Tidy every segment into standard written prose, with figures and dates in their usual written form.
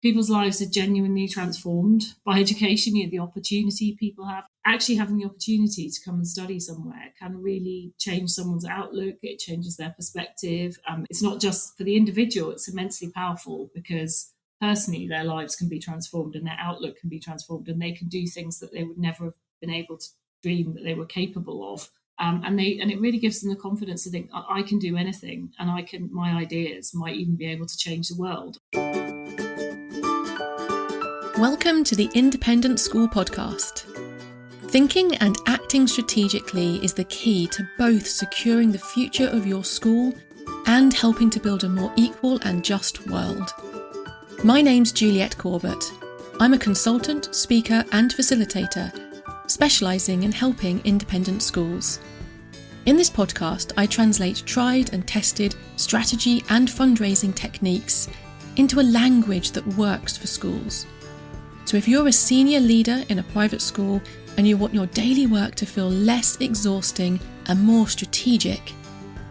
people's lives are genuinely transformed by education. The opportunity people have, actually having the opportunity to come and study somewhere can really change someone's outlook. It changes their perspective. It's not just for the individual, it's immensely powerful because personally their lives can be transformed and their outlook can be transformed, and they can do things that they would never have been able to dream that they were capable of. And it really gives them the confidence to think, I can do anything, and my ideas might even be able to change the world. Welcome to the Independent School Podcast. Thinking and acting strategically is the key to both securing the future of your school and helping to build a more equal and just world. My name's Juliet Corbett. I'm a consultant, speaker and facilitator, specialising in helping independent schools. In this podcast, I translate tried and tested strategy and fundraising techniques into a language that works for schools. So if you're a senior leader in a private school and you want your daily work to feel less exhausting and more strategic,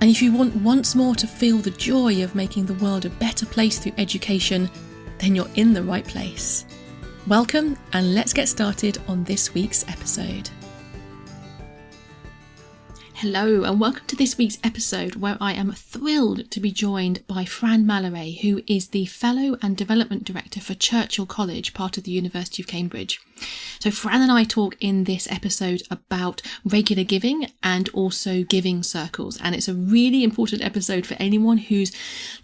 and if you want once more to feel the joy of making the world a better place through education, then you're in the right place. Welcome, and let's get started on this week's episode. Hello and welcome to this week's episode, where I am thrilled to be joined by Fran Malarée, who is the Fellow and Development Director for Churchill College, part of the University of Cambridge. So Fran and I talk in this episode about regular giving and also giving circles, and it's a really important episode for anyone who's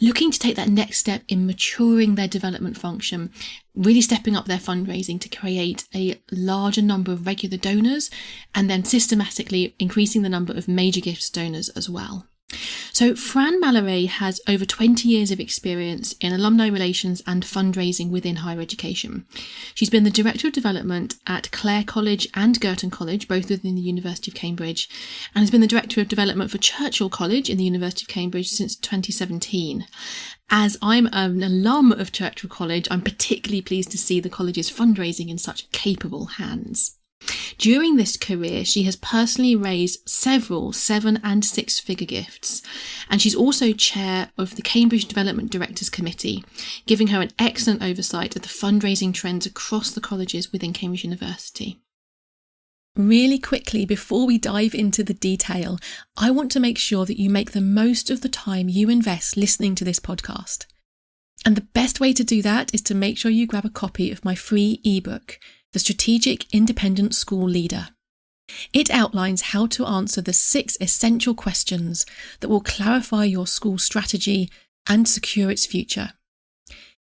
looking to take that next step in maturing their development function, really stepping up their fundraising to create a larger number of regular donors and then systematically increasing the number of major gifts donors as well. So Fran Malarée has over 20 years of experience in alumni relations and fundraising within higher education. She's been the Director of Development at Clare College and Girton College, both within the University of Cambridge, and has been the Director of Development for Churchill College in the University of Cambridge since 2017. As I'm an alum of Churchill College, I'm particularly pleased to see the college's fundraising in such capable hands. During this career, she has personally raised several 7- and 6-figure gifts, and she's also chair of the Cambridge Development Directors Committee, giving her an excellent oversight of the fundraising trends across the colleges within Cambridge University. Really quickly, before we dive into the detail, I want to make sure that you make the most of the time you invest listening to this podcast. And the best way to do that is to make sure you grab a copy of my free ebook, The Strategic Independent School Leader. It outlines how to answer the 6 essential questions that will clarify your school strategy and secure its future.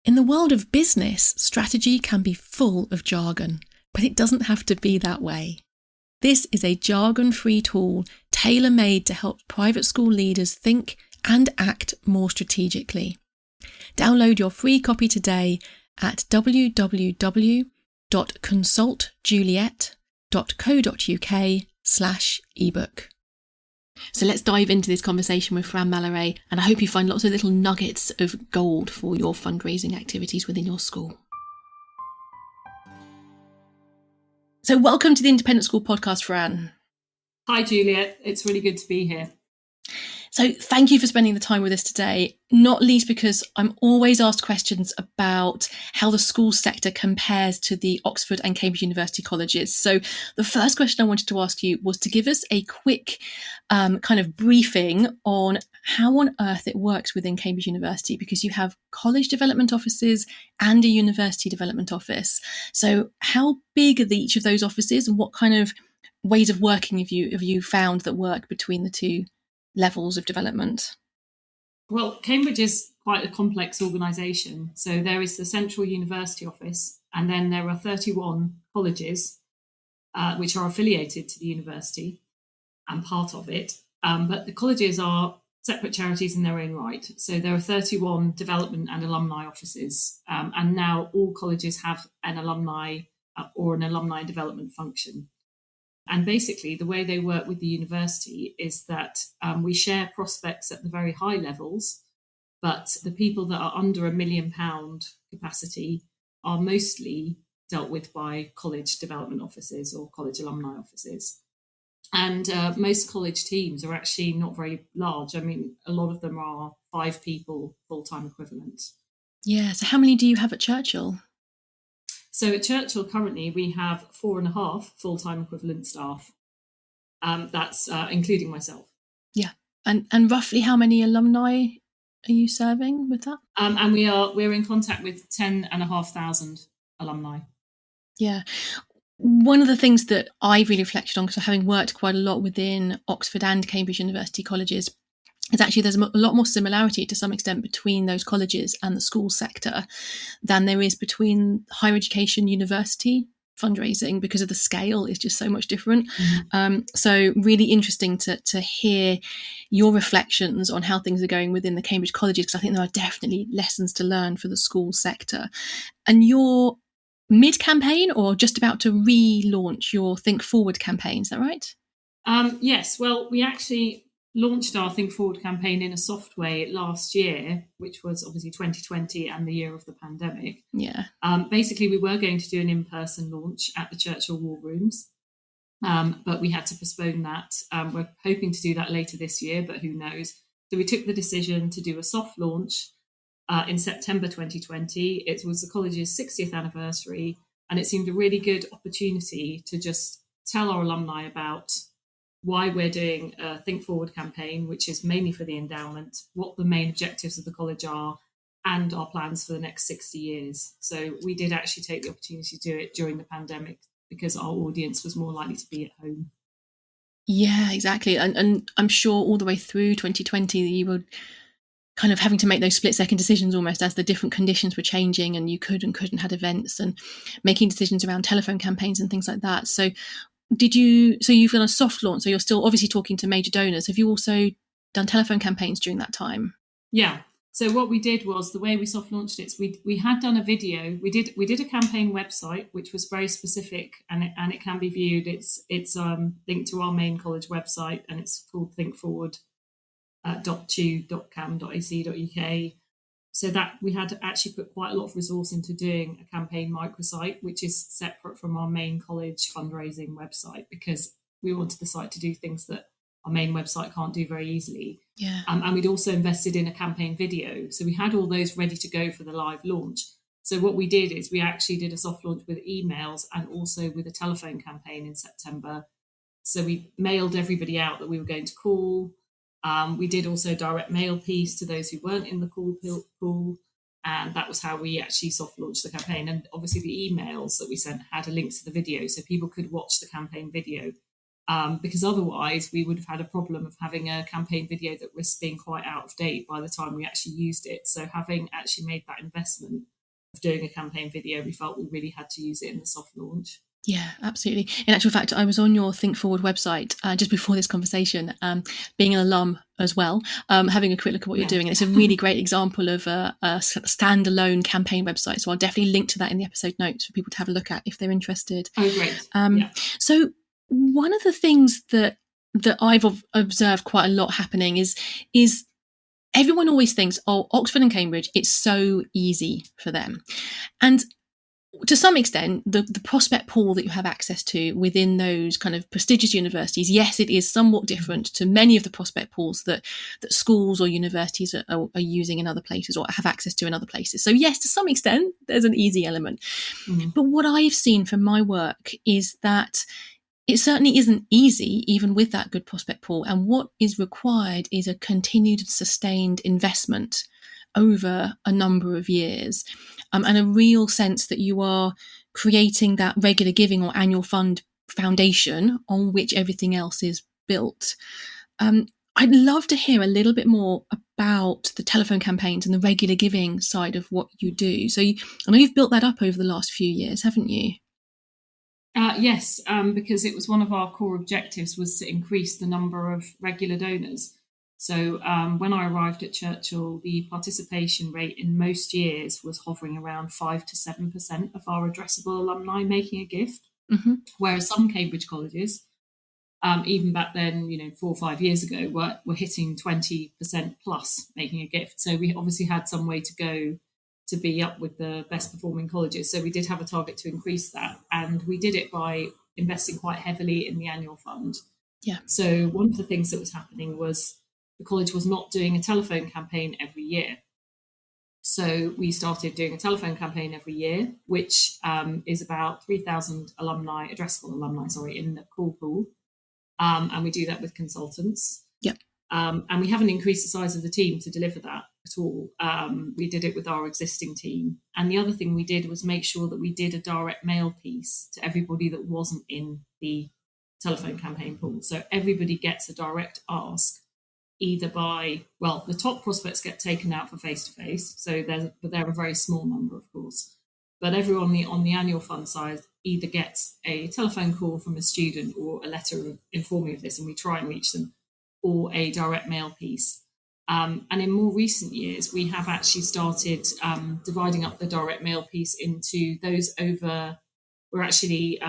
In the world of business, strategy can be full of jargon, but it doesn't have to be that way. This is a jargon-free tool tailor-made to help private school leaders think and act more strategically. Download your free copy today at www.consultjuliet.co.uk/ebook. So let's dive into this conversation with Fran Malarée, and I hope you find lots of little nuggets of gold for your fundraising activities within your school. So welcome to the Independent School Podcast, Fran. Hi, Juliet. It's really good to be here. So thank you for spending the time with us today, not least because I'm always asked questions about how the school sector compares to the Oxford and Cambridge University colleges. So the first question I wanted to ask you was to give us a quick kind of briefing on how on earth it works within Cambridge University, because you have college development offices and a university development office. So how big are each of those offices, and what kind of ways of working have you found that work between the two levels of development? Well, Cambridge is quite a complex organisation. So there is the central university office, and then there are 31 colleges which are affiliated to the university and part of it. But the colleges are separate charities in their own right. So there are 31 development and alumni offices, and now all colleges have an alumni or an alumni development function. And basically, the way they work with the university is that we share prospects at the very high levels, but the people that are under £1 million capacity are mostly dealt with by college development offices or college alumni offices. And most college teams are actually not very large. I mean, a lot of them are 5 people full-time equivalent. Yeah. So how many do you have at Churchill? So at Churchill currently we have 4.5 full-time equivalent staff. That's including myself. Yeah. And roughly how many alumni are you serving with that? And we're in contact with 10,500 alumni. Yeah. One of the things that I really reflected on, because having worked quite a lot within Oxford and Cambridge University colleges, is actually there's a lot more similarity to some extent between those colleges and the school sector than there is between higher education university fundraising, because of the scale is just so much different. So really interesting to hear your reflections on how things are going within the Cambridge colleges, because I think there are definitely lessons to learn for the school sector. And you're mid-campaign or just about to relaunch your Think Forward campaign, is that right? Yes, well, we actually launched our Think Forward campaign in a soft way last year, which was obviously 2020 and the year of the pandemic. Yeah. Basically, we were going to do an in-person launch at the Churchill War Rooms, but we had to postpone that. We're hoping to do that later this year, but who knows? So we took the decision to do a soft launch in September 2020. It was the college's 60th anniversary, and it seemed a really good opportunity to just tell our alumni about why we're doing a Think Forward campaign, which is mainly for the endowment, what the main objectives of the college are, and our plans for the next 60 years. So we did actually take the opportunity to do it during the pandemic because our audience was more likely to be at home. Yeah, exactly. And I'm sure all the way through 2020 you were kind of having to make those split-second decisions almost as the different conditions were changing, and you could and couldn't have events, and making decisions around telephone campaigns and things like that. So you've done a soft launch, so you're still obviously talking to major donors. Have you also done telephone campaigns during that time? Yeah. So what we did was, the way we soft launched it, we had done a video. We did a campaign website which was very specific, and it can be viewed. It's linked to our main college website, and it's called thinkforward.chu.cam.ac.uk. So that we had to actually put quite a lot of resource into doing a campaign microsite, which is separate from our main college fundraising website, because we wanted the site to do things that our main website can't do very easily. Yeah. And we'd also invested in a campaign video. So we had all those ready to go for the live launch. So what we did is we actually did a soft launch with emails and also with a telephone campaign in September. So we mailed everybody out that we were going to call. We did also a direct mail piece to those who weren't in the call pool. And that was how we actually soft launched the campaign. And obviously the emails that we sent had a link to the video, so people could watch the campaign video. Because otherwise we would have had a problem of having a campaign video that risked being quite out of date by the time we actually used it. So having actually made that investment of doing a campaign video, we felt we really had to use it in the soft launch. Yeah, absolutely. In actual fact, I was on your Think Forward website just before this conversation, being an alum as well, having a quick look at what you're doing. And it's a really great example of a standalone campaign website. So I'll definitely link to that in the episode notes for people to have a look at if they're interested. Oh, great. So one of the things that I've observed quite a lot happening is everyone always thinks, oh, Oxford and Cambridge, it's so easy for them. And to some extent, the prospect pool that you have access to within those kind of prestigious universities, yes, it is somewhat different to many of the prospect pools that schools or universities are using in other places or have access to in other places. So yes, to some extent, there's an easy element. Mm-hmm. But what I've seen from my work is that it certainly isn't easy, even with that good prospect pool. And what is required is a continued and sustained investment over a number of years, and a real sense that you are creating that regular giving or annual fund foundation on which everything else is built. I'd love to hear a little bit more about the telephone campaigns and the regular giving side of what you do. So I know you've built that up over the last few years, haven't you? Yes, because it was one of our core objectives was to increase the number of regular donors. So when I arrived at Churchill, the participation rate in most years was hovering around 5 to 7% of our addressable alumni making a gift, mm-hmm. whereas some Cambridge colleges, even back then, 4 or 5 years ago, were hitting 20% plus making a gift. So we obviously had some way to go to be up with the best performing colleges. So we did have a target to increase that. And we did it by investing quite heavily in the annual fund. Yeah. So one of the things that was happening was the college was not doing a telephone campaign every year. So we started doing a telephone campaign every year, which is about 3,000 alumni, addressable alumni, in the call pool. And we do that with consultants. Yep. And we haven't increased the size of the team to deliver that at all. We did it with our existing team. And the other thing we did was make sure that we did a direct mail piece to everybody that wasn't in the telephone campaign pool. So everybody gets a direct ask, either by, well, the top prospects get taken out for face-to-face. So they're a very small number, of course. But everyone on the annual fund side either gets a telephone call from a student or a letter informing of this, and we try and reach them, or a direct mail piece. And in more recent years, we have actually started dividing up the direct mail piece into those over, we're actually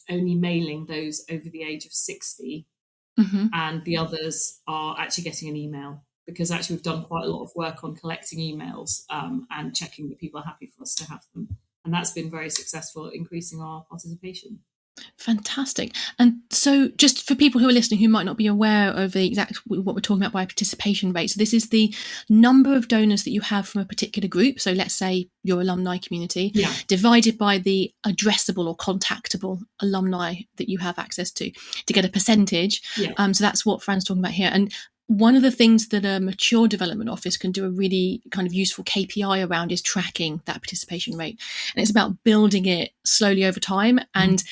only mailing those over the age of 60, and the others are actually getting an email, because actually we've done quite a lot of work on collecting emails and checking that people are happy for us to have them. And that's been very successful at increasing our participation. Fantastic. And so just for people who are listening who might not be aware of the exact what we're talking about by participation rate, so this is the number of donors that you have from a particular group, so let's say your alumni community, divided by the addressable or contactable alumni that you have access to get a percentage. So that's what Fran's talking about here. And one of the things that a mature development office can do a really kind of useful KPI around is tracking that participation rate. And it's about building it slowly over time and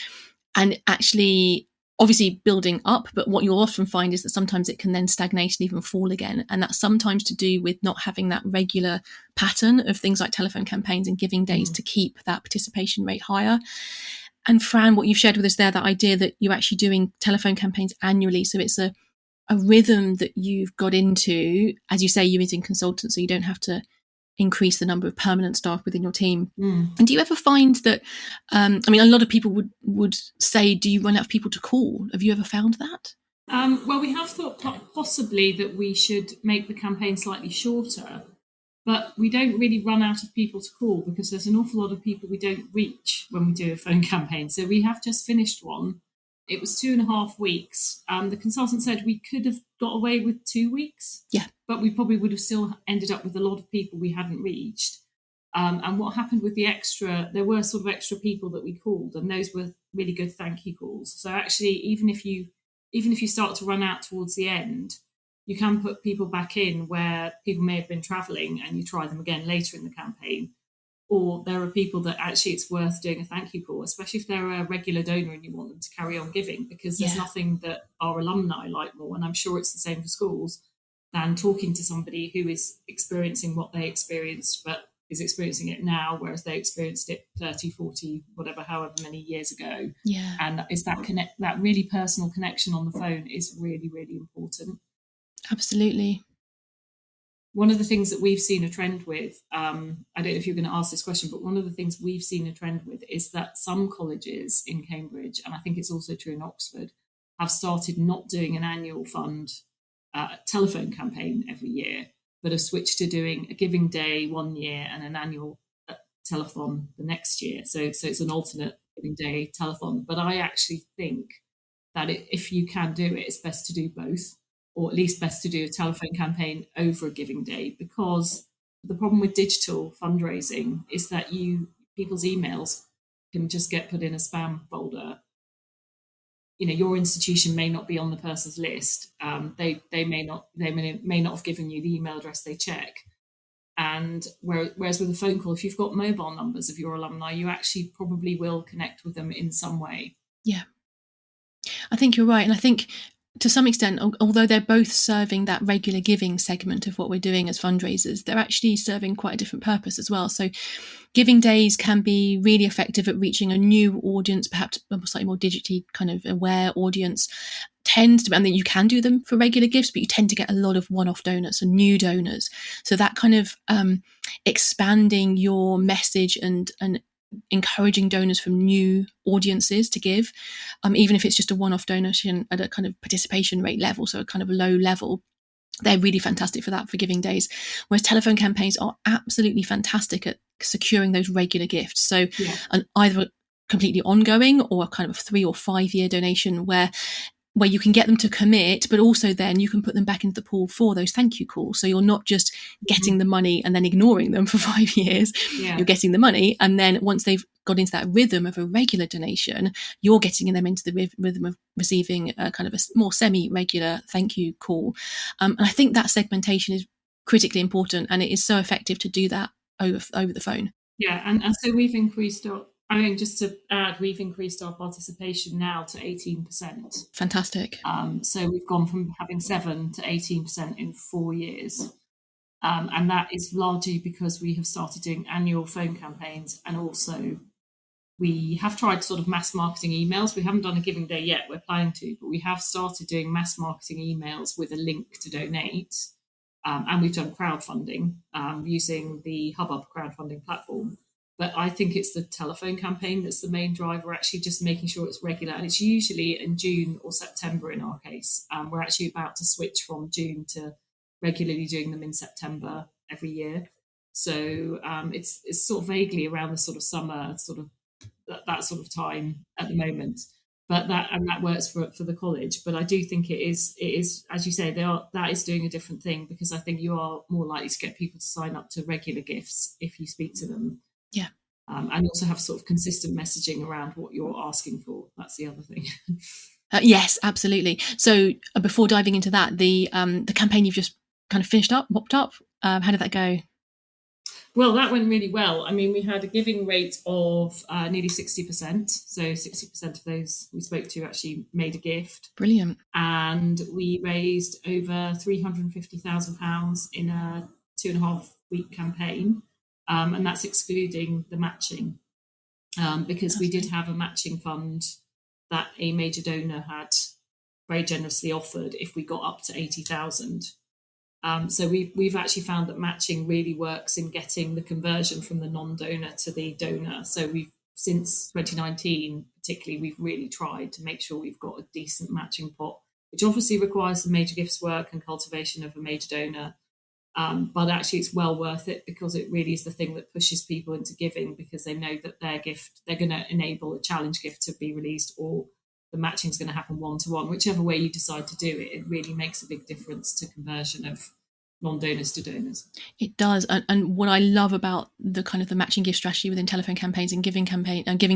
actually obviously building up, but what you'll often find is that sometimes it can then stagnate and even fall again. And that's sometimes to do with not having that regular pattern of things like telephone campaigns and giving days to keep that participation rate higher. And Fran, what you've shared with us there, that idea that you're actually doing telephone campaigns annually. So it's a rhythm that you've got into, as you say, you're using consultants, so you don't have to increase the number of permanent staff within your team. And do you ever find that, a lot of people would say, do you run out of people to call? Have you ever found that? Well, we have thought possibly that we should make the campaign slightly shorter, but we don't really run out of people to call because there's an awful lot of people we don't reach when we do a phone campaign. So we have just finished one. It was 2.5 weeks. The consultant said we could have got away with 2 weeks. Yeah. But we probably would have still ended up with a lot of people we hadn't reached. And what happened with the extra, there were sort of extra people that we called, and those were really good thank you calls. So actually, even if you start to run out towards the end, you can put people back in where people may have been travelling, and you try them again later in the campaign. Or there are people that actually it's worth doing a thank you call, especially if they're a regular donor and you want them to carry on giving, because there's nothing that our alumni like more, and I'm sure it's the same for schools, than talking to somebody who is experiencing what they experienced, but is experiencing it now, whereas they experienced it 30, 40, whatever, however many years ago. Yeah. And is that really personal connection on the phone is really, really important. Absolutely. One of the things that we've seen a trend with, I don't know if you're going to ask this question, but one of the things we've seen a trend with is that some colleges in Cambridge, and I think it's also true in Oxford, have started not doing an annual fund telephone campaign every year, but have switched to doing a giving day one year and an annual telethon the next year. So it's an alternate giving day telethon. But I actually think that if you can do it, it's best to do both, or at least best to do a telephone campaign over a giving day, because the problem with digital fundraising is that people's emails can just get put in a spam folder. Your institution may not be on the person's list. They may not have given you the email address they check. And whereas with a phone call, if you've got mobile numbers of your alumni, you actually probably will connect with them in some way. Yeah, I think you're right. And I think to some extent, although they're both serving that regular giving segment of what we're doing as fundraisers, they're actually serving quite a different purpose as well. So giving days can be really effective at reaching a new audience, perhaps a slightly more digitally kind of aware audience. Tends to be, I mean, you can do them for regular gifts, but you tend to get a lot of one-off donors and new donors. So that kind of expanding your message and encouraging donors from new audiences to give, even if it's just a one-off donation at a kind of participation rate level, so a kind of low level, they're really fantastic for that, for giving days. Whereas telephone campaigns are absolutely fantastic at securing those regular gifts. So either completely ongoing or a kind of 3 or 5 year donation where where you can get them to commit, but also then you can put them back into the pool for those thank you calls. So you're not just getting the money and then ignoring them for 5 years. Yeah. You're getting the money, and then once they've got into that rhythm of a regular donation, you're getting them into the rhythm of receiving a kind of a more semi-regular thank you call. And I think that segmentation is critically important, and it is so effective to do that over the phone. Yeah, and so we've increased our, I mean, just to add, we've increased our participation now to 18%. Fantastic. So we've gone from having 7 to 18% in 4 years. And that is largely because we have started doing annual phone campaigns, and also we have tried sort of mass marketing emails. We haven't done a giving day yet, we're planning to, but we have started doing mass marketing emails with a link to donate. And we've done crowdfunding using the Hubbub crowdfunding platform. But I think it's the telephone campaign that's the main driver, actually just making sure it's regular. And it's usually in June or September in our case. We're actually about to switch from June to regularly doing them in September every year. So it's sort of vaguely around the sort of summer, sort of that sort of time at the moment. But that works for the college. But I do think it is, as you say, that is doing a different thing, because I think you are more likely to get people to sign up to regular gifts if you speak to them. Yeah. And also have sort of consistent messaging around what you're asking for. That's the other thing. Yes, absolutely. So before diving into that, the campaign you've just kind of mopped up, how did that go? Well, that went really well. I mean, we had a giving rate of nearly 60%. So 60% of those we spoke to actually made a gift. Brilliant. And we raised over £350,000 in a 2.5-week campaign. And that's excluding the matching, because we did have a matching fund that a major donor had very generously offered if we got up to 80,000. So we've actually found that matching really works in getting the conversion from the non-donor to the donor. So we've, since 2019 particularly, we've really tried to make sure we've got a decent matching pot, which obviously requires the major gifts work and cultivation of a major donor. But actually it's well worth it, because it really is the thing that pushes people into giving, because they know that their gift, they're going to enable a challenge gift to be released, or the matching is going to happen one-to-one. Whichever way you decide to do it, it really makes a big difference to conversion of non-donors to donors. It does. And what I love about the kind of the matching gift strategy within telephone campaigns and giving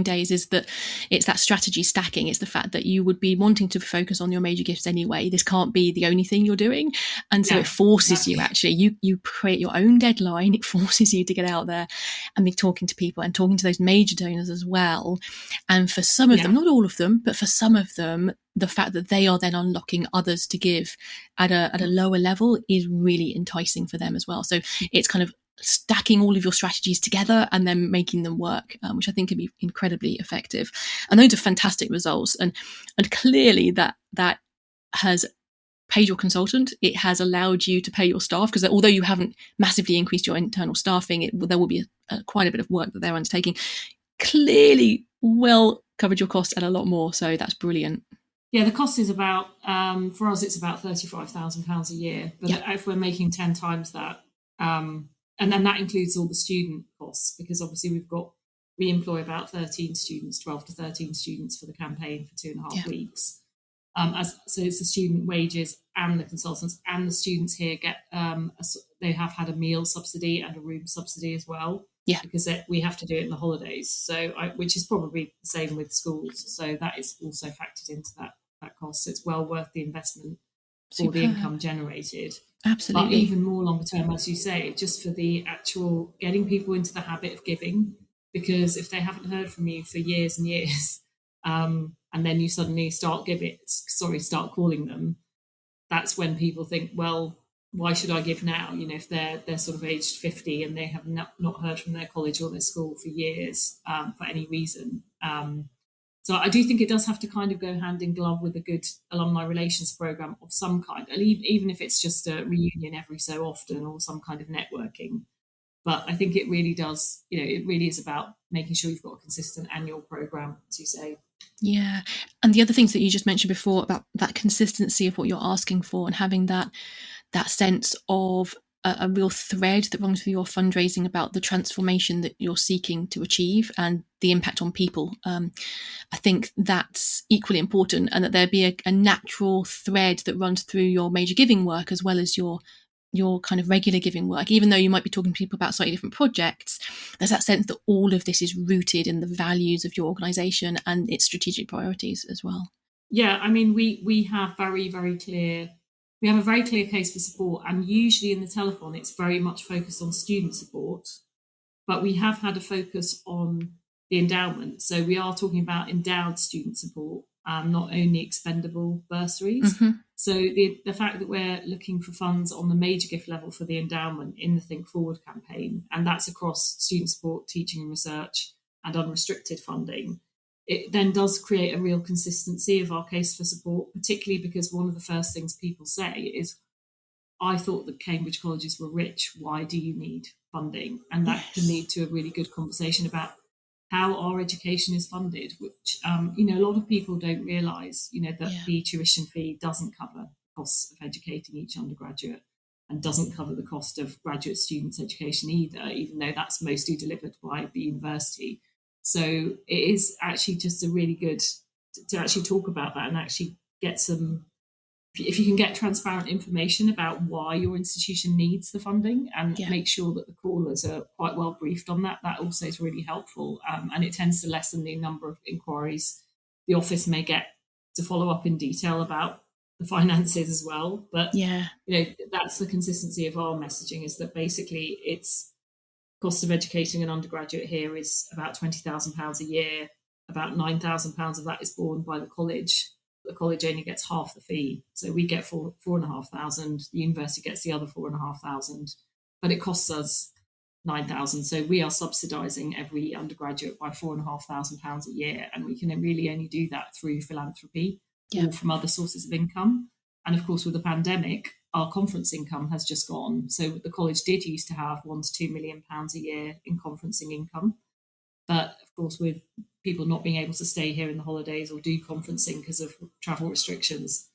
days is that it's that strategy stacking. It's the fact that you would be wanting to focus on your major gifts anyway. This can't be the only thing you're doing. And so it forces you, actually, you create your own deadline. It forces you to get out there and be talking to people and talking to those major donors as well. And for some of them, not all of them, but for some of them, the fact that they are then unlocking others to give at a lower level is really enticing for them as well. So it's kind of stacking all of your strategies together and then making them work, which I think can be incredibly effective. And those are fantastic results. And clearly that has paid your consultant. It has allowed you to pay your staff, because although you haven't massively increased your internal staffing, there will be quite a bit of work that they're undertaking. Clearly well covered your costs and a lot more. So that's brilliant. Yeah, the cost is about, for us, it's about £35,000 a year. But if we're making 10 times that, and then that includes all the student costs, because obviously we employ about 13 students, 12 to 13 students for the campaign for 2.5 weeks. So it's the student wages and the consultants, and the students here get, they have had a meal subsidy and a room subsidy as well. Yeah, because we have to do it in the holidays. So, which is probably the same with schools. So that is also factored into that cost. So it's well worth the investment for the income generated. Absolutely. But even more longer term, as you say, just for the actual getting people into the habit of giving, because if they haven't heard from you for years and years, and then you suddenly start calling them, that's when people think, well, why should I give now? You know, if they're sort of aged 50 and they have not heard from their college or their school for years, for any reason. So I do think it does have to kind of go hand in glove with a good alumni relations program of some kind, even if it's just a reunion every so often or some kind of networking. But I think it really does, it really is about making sure you've got a consistent annual program, as you say. Yeah. And the other things that you just mentioned before about that consistency of what you're asking for, and having that sense of a real thread that runs through your fundraising about the transformation that you're seeking to achieve and the impact on people. I think that's equally important, and that there be a natural thread that runs through your major giving work as well as your kind of regular giving work. Even though you might be talking to people about slightly different projects, there's that sense that all of this is rooted in the values of your organisation and its strategic priorities as well. Yeah, I mean, we have very, very clear, we have a very clear case for support, and usually in the telethon, it's very much focused on student support, but we have had a focus on the endowment. So we are talking about endowed student support, not only expendable bursaries. Mm-hmm. So the fact that we're looking for funds on the major gift level for the endowment in the Think Forward campaign, and that's across student support, teaching and research, and unrestricted funding, it then does create a real consistency of our case for support, particularly because one of the first things people say is, I thought that Cambridge colleges were rich. Why do you need funding? And that can lead to a really good conversation about how our education is funded, which, a lot of people don't realise, that the tuition fee doesn't cover the costs of educating each undergraduate and doesn't cover the cost of graduate students' education either, even though that's mostly delivered by the university. So it is actually just a really good to actually talk about that and actually get some, if you can get transparent information about why your institution needs the funding and make sure that the callers are quite well briefed on that, that also is really helpful. And it tends to lessen the number of inquiries the office may get to follow up in detail about the finances as well. But, that's the consistency of our messaging, is that basically it's cost of educating an undergraduate here is about £20,000 a year. About £9,000 of that is borne by the college. The college only gets half the fee, so we get £4,500. The university gets the other £4,500, but it costs us £9,000. So we are subsidising every undergraduate by £4,500 a year, and we can really only do that through philanthropy or from other sources of income. And of course, with the pandemic, our conference income has just gone. So the college did used to have £1 to £2 million a year in conferencing income. But of course, with people not being able to stay here in the holidays or do conferencing because of travel restrictions,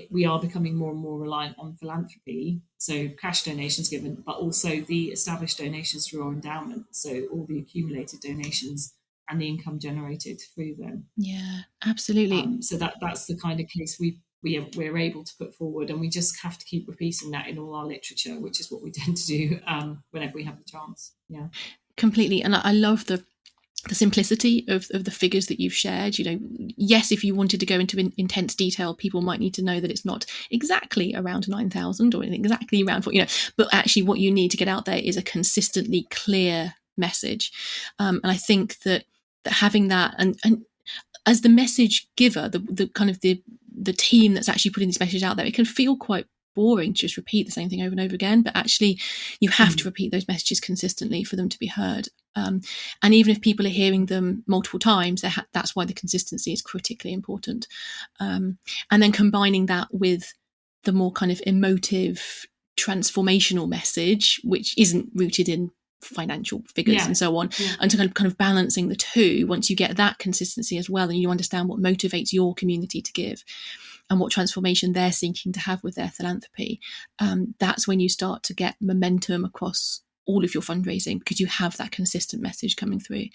we are becoming more and more reliant on philanthropy. So cash donations given, but also the established donations through our endowment. So all the accumulated donations and the income generated through them. Yeah, absolutely. So that's the kind of case we're able to put forward, and we just have to keep repeating that in all our literature, which is what we tend to do whenever we have the chance. Yeah, completely. And I love the simplicity of the figures that you've shared. Yes, if you wanted to go into intense detail, people might need to know that it's not exactly around 9,000 or exactly around but actually what you need to get out there is a consistently clear message. And I think that having that and as the message giver, the kind of the team that's actually putting this message out there, it can feel quite boring to just repeat the same thing over and over again, but actually you have to repeat those messages consistently for them to be heard. And even if people are hearing them multiple times, that's why the consistency is critically important. And then combining that with the more kind of emotive, transformational message, which isn't rooted in financial figures and so on, and to kind of balancing the two. Once you get that consistency as well, and you understand what motivates your community to give and what transformation they're seeking to have with their philanthropy, that's when you start to get momentum across all of your fundraising, because you have that consistent message coming through.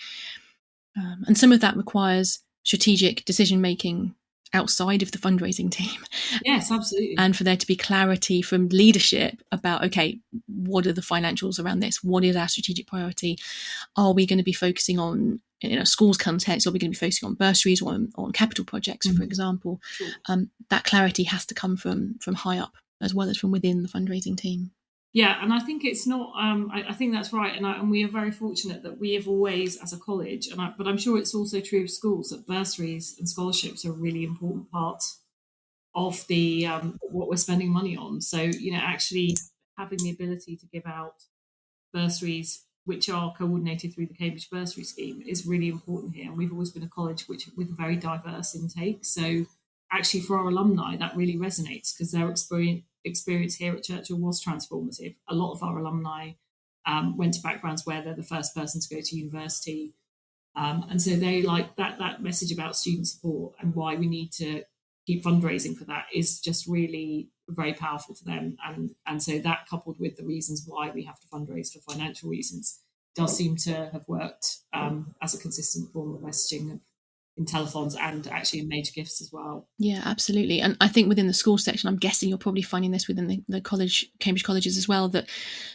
And some of that requires strategic decision making outside of the fundraising team. Yes, absolutely. And for there to be clarity from leadership about, okay, what are the financials around this? What is our strategic priority? Are we going to be focusing on, in a school's context, are we going to be focusing on bursaries or on capital projects, for example? Sure. That clarity has to come from high up as well as from within the fundraising team. Yeah, and I think it's not. I think that's right, and we are very fortunate that we have always, as a college, but I'm sure it's also true of schools, that bursaries and scholarships are a really important part of the what we're spending money on. So actually having the ability to give out bursaries which are coordinated through the Cambridge Bursary Scheme is really important here. And we've always been a college with a very diverse intake. So actually for our alumni, that really resonates, because their experience here at Churchill was transformative. A lot of our alumni went to backgrounds where they're the first person to go to university. And so they like that message about student support and why we need to keep fundraising for that is just really very powerful to them. And so that, coupled with the reasons why we have to fundraise for financial reasons, does seem to have worked as a consistent form of messaging in telethons and actually in major gifts as well. Yeah, absolutely. And I think within the school section, I'm guessing you're probably finding this within the college, Cambridge colleges as well, that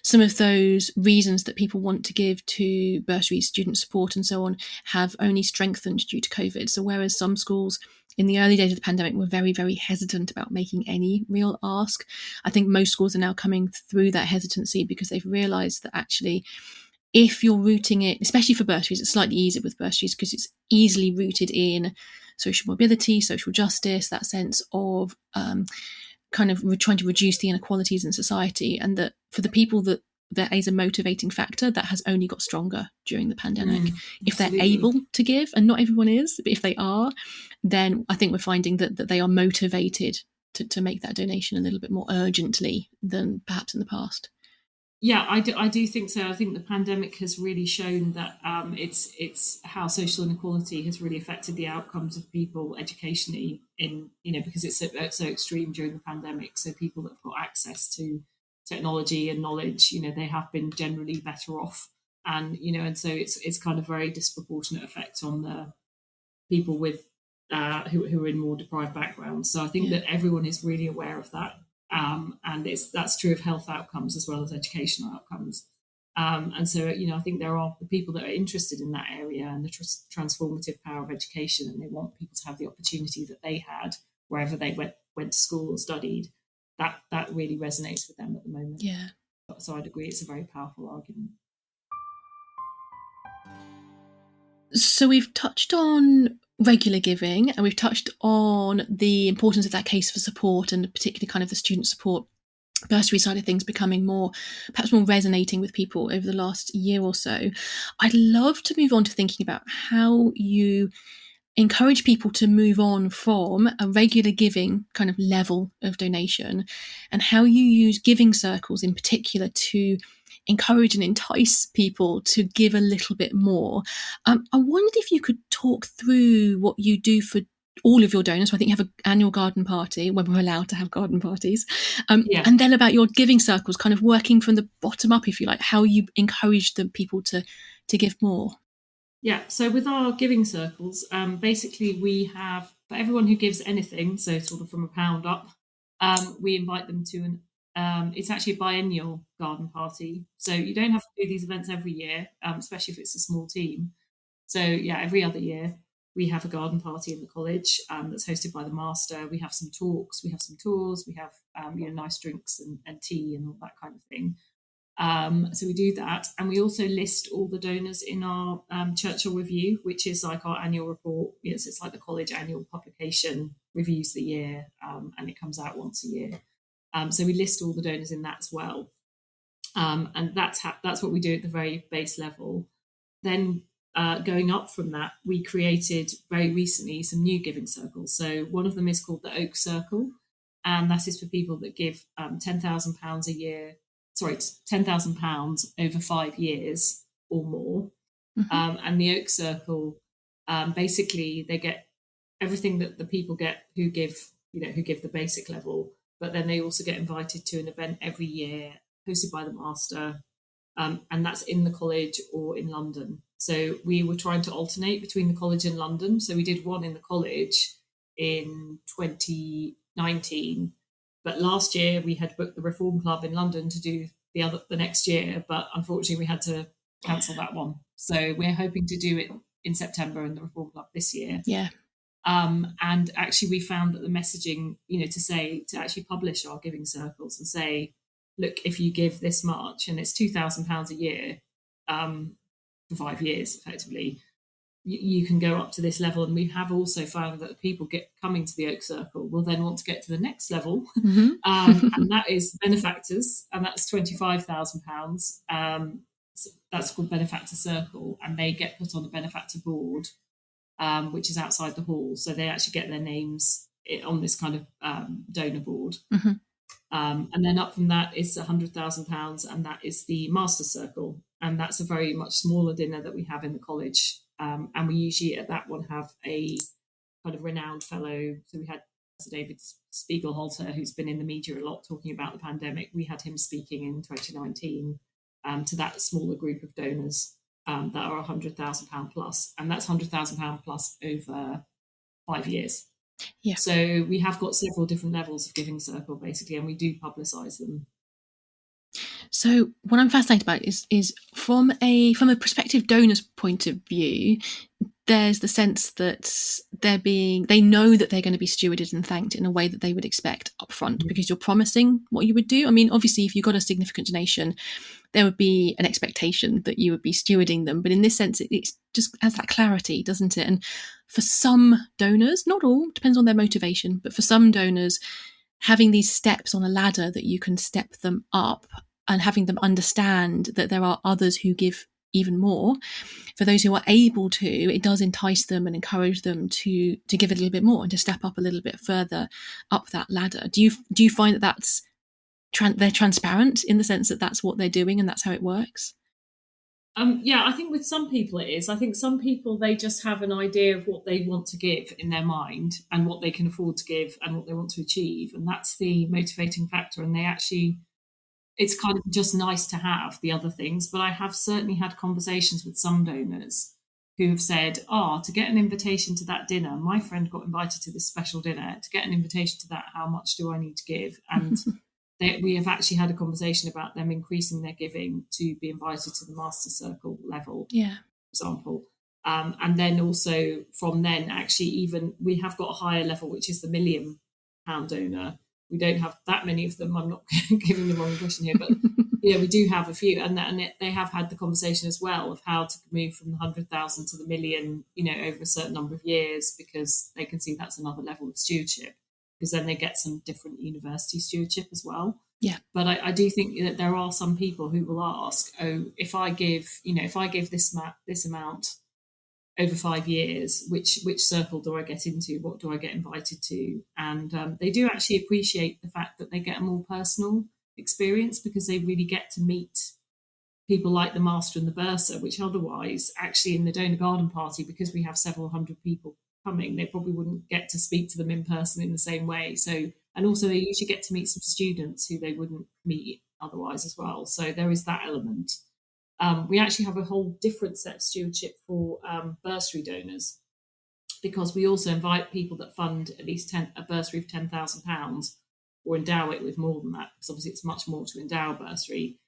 some of those reasons that people want to give to bursaries, student support and so on have only strengthened due to COVID. So whereas some schools in the early days of the pandemic were very, very hesitant about making any real ask, I think most schools are now coming through that hesitancy because they've realised that actually, if you're rooting it, especially for bursaries, it's slightly easier with bursaries because it's easily rooted in social mobility, social justice, that sense of kind of trying to reduce the inequalities in society, and that for the people that is a motivating factor, that has only got stronger during the pandemic. If they're able to give, and not everyone is, but if they are, then I think we're finding that they are motivated to make that donation a little bit more urgently than perhaps in the past. Yeah, I do think so. I think the pandemic has really shown that it's how social inequality has really affected the outcomes of people educationally because it's so extreme during the pandemic. So people that have got access to technology and knowledge, they have been generally better off, and so it's kind of very disproportionate effect on the people with who are in more deprived backgrounds. So I think that everyone is really aware of that. And that's true of health outcomes as well as educational outcomes. And so, I think there are the people that are interested in that area and the transformative power of education, and they want people to have the opportunity that they had wherever they went to school or studied. That really resonates with them at the moment. Yeah. So I'd agree, it's a very powerful argument. So we've touched on regular giving, and we've touched on the importance of that case for support, and particularly kind of the student support bursary side of things becoming perhaps more resonating with people over the last year or so. I'd love to move on to thinking about how you encourage people to move on from a regular giving kind of level of donation, and how you use giving circles in particular to encourage and entice people to give a little bit more. I wondered if you could talk through what you do for all of your donors. So I think you have an annual garden party when we're allowed to have garden parties. And then about your giving circles, kind of working from the bottom up, if you like, how you encourage the people to give more. Yeah, so with our giving circles, basically we have, for everyone who gives anything, so sort of from £1 up, we invite them to it's actually a biennial garden party. So you don't have to do these events every year, especially if it's a small team. So yeah, every other year we have a garden party in the college that's hosted by the master. We have some talks, we have some tours, we have nice drinks and tea and all that kind of thing. So we do that, and we also list all the donors in our Churchill Review, which is like our annual report. Yes, it's like the college annual publication, reviews the year, and it comes out once a year. So we list all the donors in that as well, and that's what we do at the very base level. Then going up from that, we created very recently some new giving circles. So one of them is called the Oak Circle, and that is for people that give £10,000 a year. Sorry, £10,000 over 5 years or more. Mm-hmm. And the Oak Circle, basically, they get everything that the people get who give the basic level, but then they also get invited to an event every year hosted by the master, and that's in the college or in London. So we were trying to alternate between the college and London. So we did one in the college in 2019. But last year we had booked the Reform Club in London to do the next year, but unfortunately we had to cancel that one. So we're hoping to do it in September in the Reform Club this year. Yeah. And actually we found that the messaging, to actually publish our giving circles and say, look, if you give this much, and it's £2,000 a year for 5 years, effectively, you can go up to this level. And we have also found that people coming to the Oak Circle will then want to get to the next level. Mm-hmm. And that is benefactors, and that's £25,000. So that's called Benefactor Circle, and they get put on the benefactor board, which is outside the hall. So they actually get their names on this kind of donor board. Mm-hmm. And then up from that is £100,000, and that is the Master Circle. And that's a very much smaller dinner that we have in the college. And we usually at that one have a kind of renowned fellow. So we had David Spiegelhalter, who's been in the media a lot talking about the pandemic. We had him speaking in 2019 to that smaller group of donors that are £100,000 plus, and that's £100,000 plus over 5 years. Yeah. So we have got several different levels of Giving Circle, basically, and we do publicise them. So what I'm fascinated about is from a prospective donor's point of view, there's the sense that they know that they're going to be stewarded and thanked in a way that they would expect upfront, because you're promising what you would do. I mean, obviously, if you got a significant donation, there would be an expectation that you would be stewarding them. But in this sense, it just has that clarity, doesn't it? And for some donors, not all, depends on their motivation, but for some donors, having these steps on a ladder that you can step them up and having them understand that there are others who give even more, for those who are able to, it does entice them and encourage them to give a little bit more and to step up a little bit further up that ladder. Do you find that they're transparent in the sense that that's what they're doing and that's how it works? Yeah, I think with some people it is. I think some people, they just have an idea of what they want to give in their mind and what they can afford to give and what they want to achieve. And that's the motivating factor. And it's kind of just nice to have the other things. But I have certainly had conversations with some donors who have said, to get an invitation to that dinner, my friend got invited to this special dinner. To get an invitation to that, how much do I need to give? And we have actually had a conversation about them increasing their giving to be invited to the Master Circle level, for example. And then also from then, actually, even we have got a higher level, which is the £1 million donor. We don't have that many of them. I'm not giving the wrong impression here, but we do have a few. And they have had the conversation as well of how to move from the 100,000 to the million, over a certain number of years, because they can see that's another level of stewardship, because then they get some different university stewardship as well. Yeah. But I do think that there are some people who will ask, if I give this amount over 5 years, which circle do I get into? What do I get invited to? And they do actually appreciate the fact that they get a more personal experience, because they really get to meet people like the master and the bursar, which otherwise, actually, in the donor garden party, because we have several hundred people coming, they probably wouldn't get to speak to them in person in the same way. So, and also they usually get to meet some students who they wouldn't meet otherwise as well. So there is that element. We actually have a whole different set of stewardship for bursary donors, because we also invite people that fund at least a bursary of £10,000 or endow it with more than that, because obviously it's much more to endow a bursary.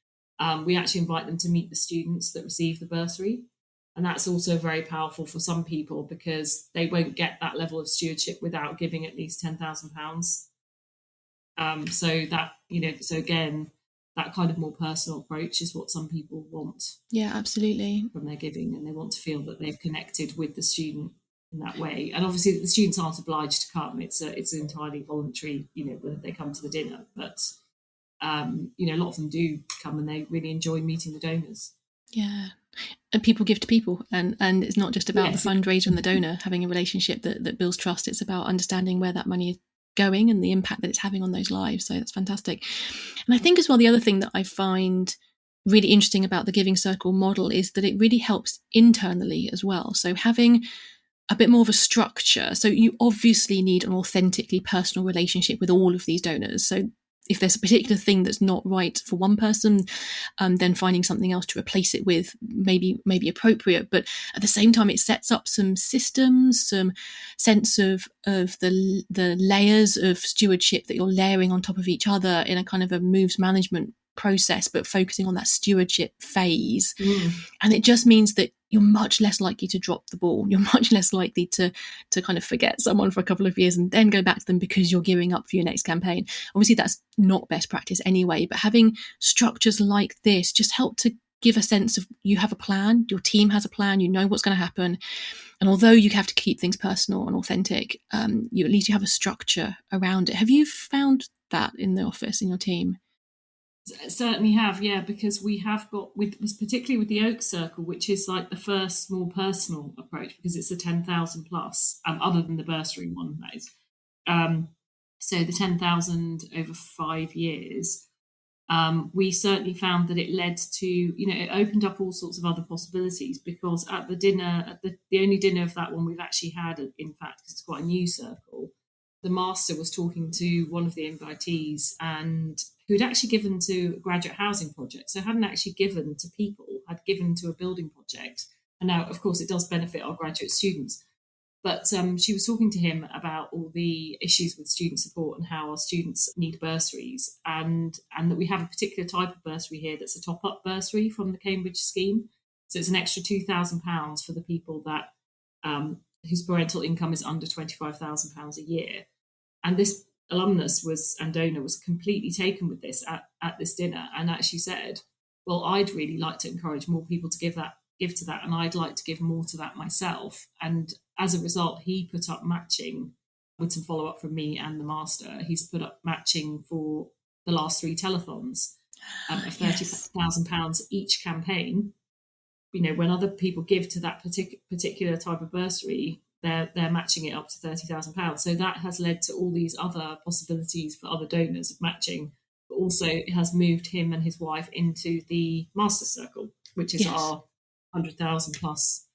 We actually invite them to meet the students that receive the bursary. And that's also very powerful for some people, because they won't get that level of stewardship without giving at least £10,000. So again, that kind of more personal approach is what some people want. Yeah, absolutely. From their giving, and they want to feel that they've connected with the student in that way. And obviously the students aren't obliged to come. It's entirely voluntary, whether they come to the dinner. But, a lot of them do come, and they really enjoy meeting the donors. Yeah. And people give to people, and it's not just about the fundraiser and the donor having a relationship that builds trust. It's about understanding where that money is going and the impact that it's having on those lives. So that's fantastic. And I think as well, the other thing that I find really interesting about the Giving Circle model is that it really helps internally as well. So having a bit more of a structure. So you obviously need an authentically personal relationship with all of these donors. So if there's a particular thing that's not right for one person, then finding something else to replace it with may be appropriate. But at the same time, it sets up some systems, some sense of the layers of stewardship that you're layering on top of each other in a kind of a moves management process, but focusing on that stewardship phase. And it just means that you're much less likely to drop the ball. You're much less likely to kind of forget someone for a couple of years and then go back to them because you're gearing up for your next campaign. Obviously, that's not best practice anyway, but having structures like this just help to give a sense of you have a plan, your team has a plan, you know what's going to happen. And although you have to keep things personal and authentic, at least you have a structure around it. Have you found that in the office, in your team? Certainly have, yeah, because we have got, particularly with the Oak Circle, which is like the first more personal approach, because it's a 10,000 plus, other than the bursary one, that is. So the 10,000 over 5 years, we certainly found that it led to, it opened up all sorts of other possibilities, because at the dinner, the only dinner of that one we've actually had, in fact, because it's quite a new circle, the master was talking to one of the invitees, and who had actually given to a graduate housing project, so hadn't actually given to people, had given to a building project. And now, of course, it does benefit our graduate students. But she was talking to him about all the issues with student support and how our students need bursaries, and that we have a particular type of bursary here that's a top-up bursary from the Cambridge scheme. So it's an extra £2,000 for the people that whose parental income is under £25,000 a year. And this alumnus and donor was completely taken with this at this dinner, and actually said, well, I'd really like to encourage more people to give to that, and I'd like to give more to that myself. And as a result, he put up matching with some follow-up from me and the master. He's put up matching for the last 3 telethons of £30,000 each campaign. When other people give to that particular type of bursary, they're matching it up to £30,000. So that has led to all these other possibilities for other donors of matching, but also it has moved him and his wife into the master circle, which is our 100,000 plus,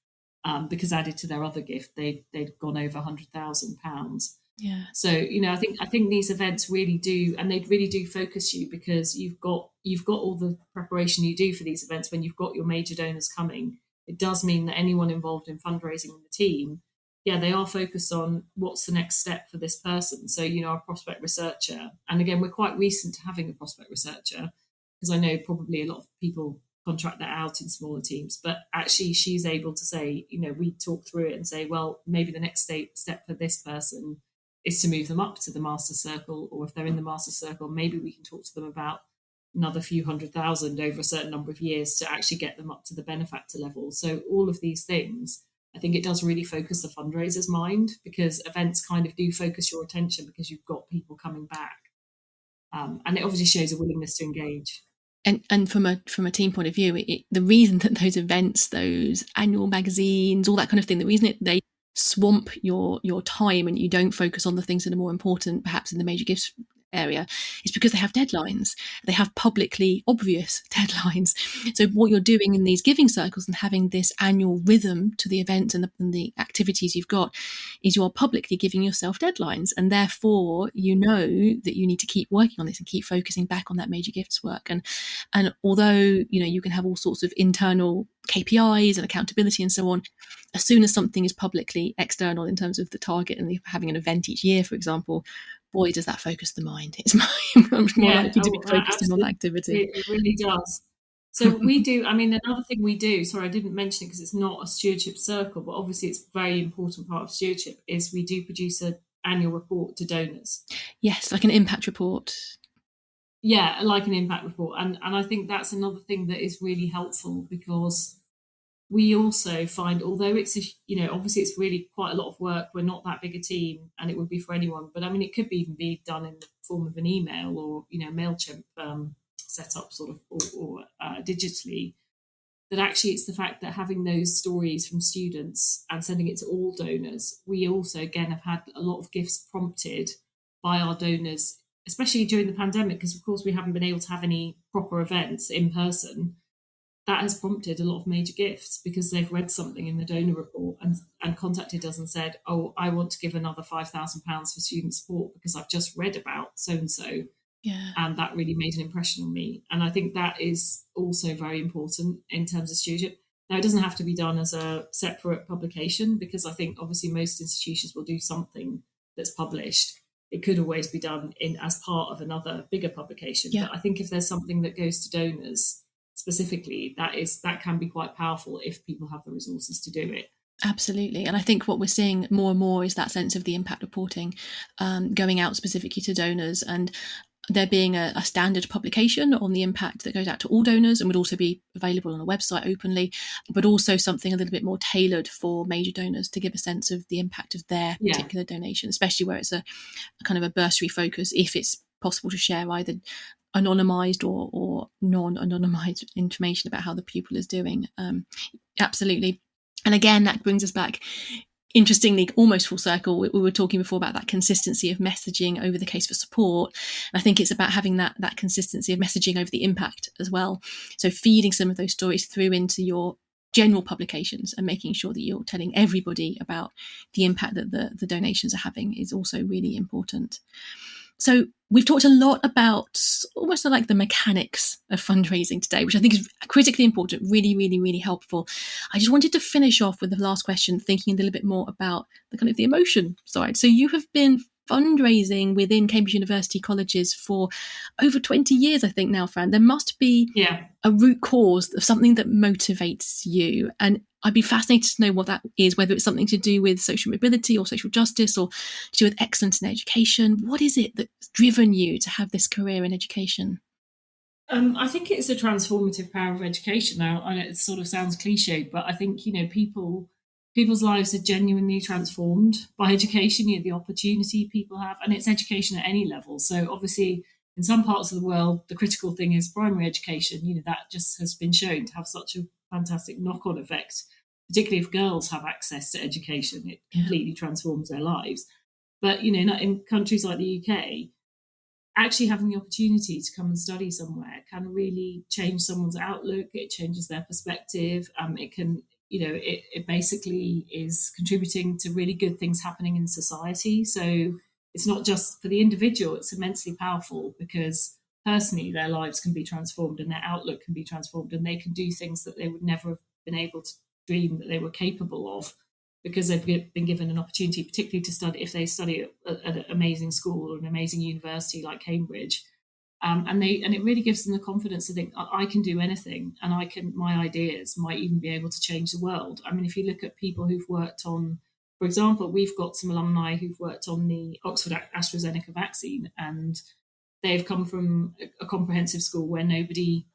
because added to their other gift, they'd gone over £100,000. Yeah. So I think these events really do, and they really do focus you, because you've got all the preparation you do for these events when you've got your major donors coming. It does mean that anyone involved in fundraising in the team, they are focused on what's the next step for this person. So our prospect researcher, and again, we're quite recent to having a prospect researcher, because I know probably a lot of people contract that out in smaller teams, but actually she's able to say, we talk through it and say, well, maybe the next step for this person is to move them up to the master circle, or if they're in the master circle, maybe we can talk to them about another few $100,000 over a certain number of years to actually get them up to the benefactor level. So all of these things, I think it does really focus the fundraiser's mind, because events kind of do focus your attention because you've got people coming back. And it obviously shows a willingness to engage. And from a team point of view, the reason that those events, those annual magazines, all that kind of thing, the reason they swamp your time and you don't focus on the things that are more important, perhaps in the major gifts area, is because they have deadlines. They have publicly obvious deadlines. So what you're doing in these giving circles and having this annual rhythm to the events and the activities you've got is you're publicly giving yourself deadlines, and therefore you know that you need to keep working on this and keep focusing back on that major gifts work. And although you can have all sorts of internal KPIs and accountability and so on, as soon as something is publicly external in terms of the target and having an event each year, for example, boy, does that focus the mind. It's much more likely to be focused on that activity. It really does. So we do, another thing we do, sorry, I didn't mention it because it's not a stewardship circle, but obviously it's a very important part of stewardship, is we do produce an annual report to donors. Yes, like an impact report. Yeah, like an impact report. And I think that's another thing that is really helpful, because we also find, although it's obviously it's really quite a lot of work, we're not that big a team, and it would be for anyone, but it could even be done in the form of an email or MailChimp set up sort of or digitally, that actually it's the fact that having those stories from students and sending it to all donors, we also again have had a lot of gifts prompted by our donors, especially during the pandemic, because of course we haven't been able to have any proper events in person. That has prompted a lot of major gifts because they've read something in the donor report and contacted us and said, oh, I want to give another £5,000 for student support because I've just read about so-and-so. Yeah. And that really made an impression on me. And I think that is also very important in terms of stewardship. Now, it doesn't have to be done as a separate publication, because I think obviously most institutions will do something that's published. It could always be done as part of another bigger publication. Yeah. But I think if there's something that goes to donors specifically, that can be quite powerful if people have the resources to do it. Absolutely. And I think what we're seeing more and more is that sense of the impact reporting going out specifically to donors, and there being a standard publication on the impact that goes out to all donors and would also be available on a website openly, but also something a little bit more tailored for major donors to give a sense of the impact of their particular donation, especially where it's a kind of a bursary focus, if it's possible to share either anonymised or non-anonymised information about how the pupil is doing. Absolutely. And again, that brings us back, interestingly, almost full circle. We were talking before about that consistency of messaging over the case for support. And I think it's about having that consistency of messaging over the impact as well. So feeding some of those stories through into your general publications and making sure that you're telling everybody about the impact that the donations are having is also really important. So we've talked a lot about almost like the mechanics of fundraising today, which I think is critically important, really, really, really helpful. I just wanted to finish off with the last question, thinking a little bit more about the kind of the emotion side. So you have been fundraising within Cambridge University colleges for over 20 years, I think now, Fran. There must be a root cause of something that motivates you. And I'd be fascinated to know what that is, whether it's something to do with social mobility or social justice or to do with excellence in education. What is it that's driven you to have this career in education? I think it's a transformative power of education. Now, I know it sort of sounds cliche, but I think, people's lives are genuinely transformed by education, the opportunity people have, and it's education at any level. So obviously, in some parts of the world, the critical thing is primary education. That just has been shown to have such a fantastic knock-on effect, particularly if girls have access to education. It completely transforms their lives. But, in countries like the UK, actually having the opportunity to come and study somewhere can really change someone's outlook. It changes their perspective. It can, it basically is contributing to really good things happening in society. So it's not just for the individual, it's immensely powerful because personally their lives can be transformed and their outlook can be transformed and they can do things that they would never have been able to dream that they were capable of because they've been given an opportunity, particularly to study, if they study at an amazing school or an amazing university like Cambridge. And it really gives them the confidence to think, I can do anything and my ideas might even be able to change the world. I mean, if you look at people who've worked on, for example, we've got some alumni who've worked on the Oxford AstraZeneca vaccine, and they've come from a comprehensive school where nobody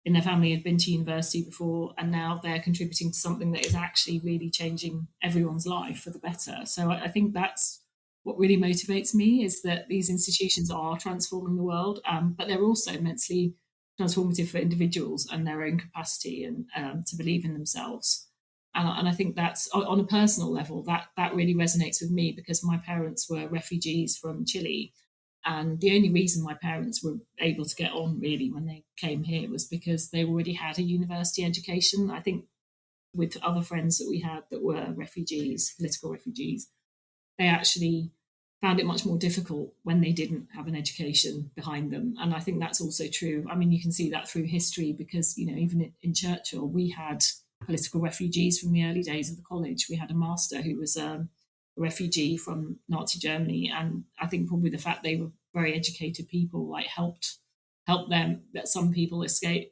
in their family had been to university before, and now they're contributing to something that is actually really changing everyone's life for the better. So I think that's what really motivates me, is that these institutions are transforming the world, but they're also immensely transformative for individuals and their own capacity and to believe in themselves. And I think that's on a personal level, that really resonates with me because my parents were refugees from Chile. And the only reason my parents were able to get on really when they came here was because they already had a university education. I think with other friends that we had that were refugees, political refugees, they actually found it much more difficult when they didn't have an education behind them. And I think that's also true. I mean, you can see that through history because, even in Churchill, we had political refugees from the early days of the college. We had a master who was a refugee from Nazi Germany. And I think probably the fact they were very educated people helped them, that some people escape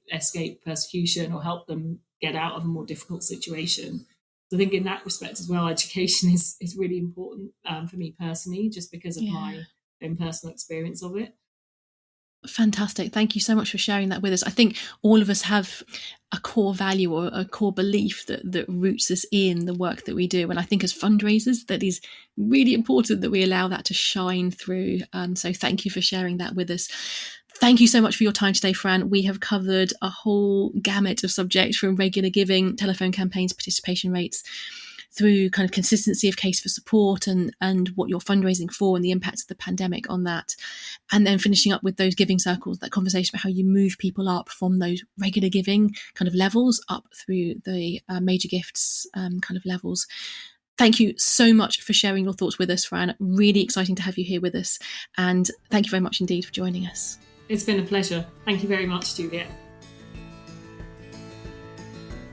persecution or help them get out of a more difficult situation. So I think in that respect as well, education is really important for me personally, just because of my own personal experience of it. Fantastic. Thank you so much for sharing that with us. I think all of us have a core value or a core belief that roots us in the work that we do. And I think as fundraisers, that is really important that we allow that to shine through. So thank you for sharing that with us. Thank you so much for your time today, Fran. We have covered a whole gamut of subjects from regular giving, telephone campaigns, participation rates, through kind of consistency of case for support and what you're fundraising for and the impacts of the pandemic on that. And then finishing up with those giving circles, that conversation about how you move people up from those regular giving kind of levels up through the major gifts kind of levels. Thank you so much for sharing your thoughts with us, Fran. Really exciting to have you here with us. And thank you very much indeed for joining us. It's been a pleasure. Thank you very much, Juliet.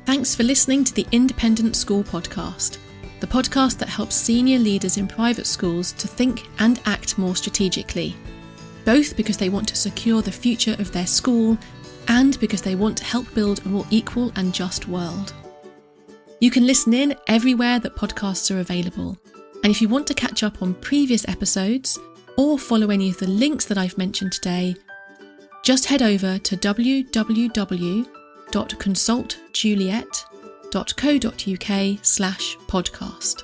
Thanks for listening to the Independent School Podcast, the podcast that helps senior leaders in private schools to think and act more strategically, both because they want to secure the future of their school and because they want to help build a more equal and just world. You can listen in everywhere that podcasts are available. And if you want to catch up on previous episodes or follow any of the links that I've mentioned today, just head over to www.consultjuliet.co.uk/podcast.